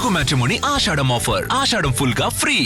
Telugu matrimony ఆషాఢం offer. ఆషాఢం full గా free.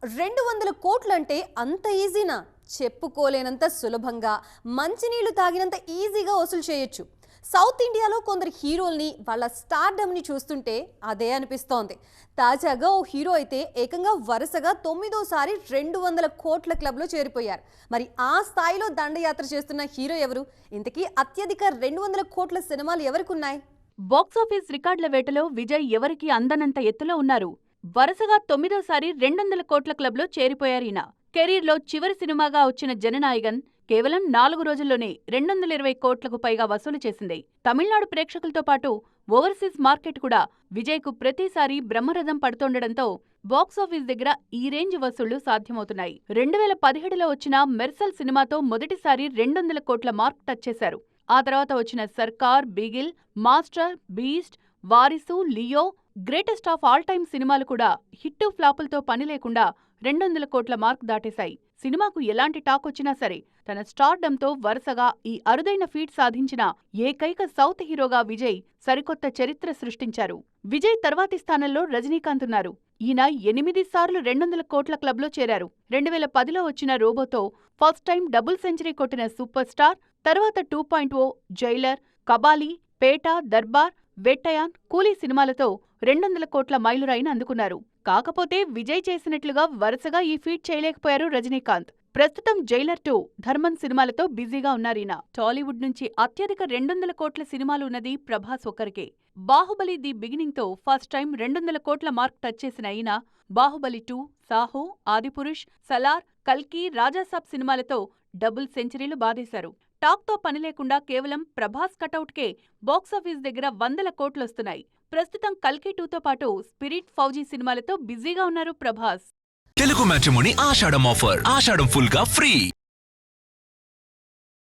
200 కోట్లంటే అంత ఈజీనా? చెప్పుకోలేనంత సులభంగా మంచినీళ్లు తాగినంత ఈజీగా వసూలు చేయొచ్చు. సౌత్ ఇండియాలో కొందరు హీరోల్ని వాళ్ళ స్టార్డమ్ని చూస్తుంటే అదే అనిపిస్తోంది. తాజాగా ఓ హీరో అయితే ఏకంగా వరుసగా 9వ సారి 200 కోట్ల క్లబ్లో చేరిపోయారు. మరి ఆ స్థాయిలో దండయాత్ర చేస్తున్న హీరో ఎవరు? ఇంతకీ అత్యధిక 200 కోట్ల సినిమాలు ఎవరికున్నాయి? బాక్సాఫీస్ రికార్డుల వేటలో విజయ్ ఎవరికీ అందనంత ఎత్తులో ఉన్నారు. వరుసగా 9వ సారి 200 కోట్ల క్లబ్లో చేరిపోయారీయన. కెరీర్లో చివరి సినిమాగా వచ్చిన జననాయగన్ కేవలం 4 రోజుల్లోనే 220 కోట్లకు పైగా వసూలు చేసింది. తమిళనాడు ప్రేక్షకులతో పాటు ఓవర్సీస్ మార్కెట్ కూడా విజయ్కు ప్రతిసారి బ్రహ్మరథం పడుతుండటంతో బాక్సాఫీస్ దగ్గర ఈ రేంజ్ వసూళ్లు సాధ్యమవుతున్నాయి. 2017లో వచ్చిన మెర్సల్ సినిమాతో మొదటిసారి 200 కోట్ల మార్క్ టచ్ చేశారు. ఆ తర్వాత వచ్చిన సర్కార్, Bigil, master, beast, Varisu, Leo, greatest of all time సినిమాలు కూడా హిట్టు ఫ్లాపులతో పని లేకుండా 200 కోట్ల మార్క్ దాటేశాయి. సినిమాకు ఎలాంటి టాక్ వచ్చినా సరే తన స్టార్డమ్తో వరుసగా ఈ అరుదైన ఫీట్ సాధించిన ఏకైక సౌత్ హీరోగా విజయ్ సరికొత్త చరిత్ర సృష్టించారు. విజయ్ తర్వాతి స్థానంలో రజనీకాంత్ ఉన్నారు. ఈయన 8 సార్లు 200 కోట్ల క్లబ్లో చేరారు. 2010లో వచ్చిన రోబోతో ఫస్ట్ టైం డబుల్ సెంచరీ కొట్టిన సూపర్ స్టార్, తర్వాత 2.0, జైలర్, కబాలి, పేట, దర్బార్, వెట్టయాన్, కూలీ సినిమాలతో 200 కోట్ల మైలురాయిని అందుకున్నారు. కాకపోతే విజయ్ చేసినట్లుగా వరుసగా ఈ ఫీట్ చేయలేకపోయారు రజనీకాంత్. ప్రస్తుతం జైలర్ 2, ధర్మన్ సినిమాలతో బిజీగా ఉన్నారీయన. టాలీవుడ్ నుంచి అత్యధిక 200 కోట్ల సినిమాలు ఉన్నది ప్రభాస్ ఒక్కరికే. బాహుబలి ది బిగినింగ్ తో ఫస్ట్ టైం 200 కోట్ల మార్క్ టచ్ చేసిన ఈయన బాహుబలి 2, సాహో, ఆదిపురుష్, సలార్, కల్కి, రాజాసాబ్ సినిమాలతో డబుల్ సెంచరీలు బాదేశారు. టాక్తో పని లేకుండా కేవలం ప్రభాస్ కటౌట్కే బాక్సాఫీస్ దగ్గర 100 కోట్లొస్తున్నాయి. ప్రస్తుతం కల్కి 2తో పాటు స్పిరిట్, ఫౌజీ సినిమాలతో బిజీగా ఉన్నారు ప్రభాస్. తెలుగు మ్యాట్రిమోనీ ఆషాఢం ఆఫర్. ఆషాఢం ఫుల్ గా ఫ్రీ.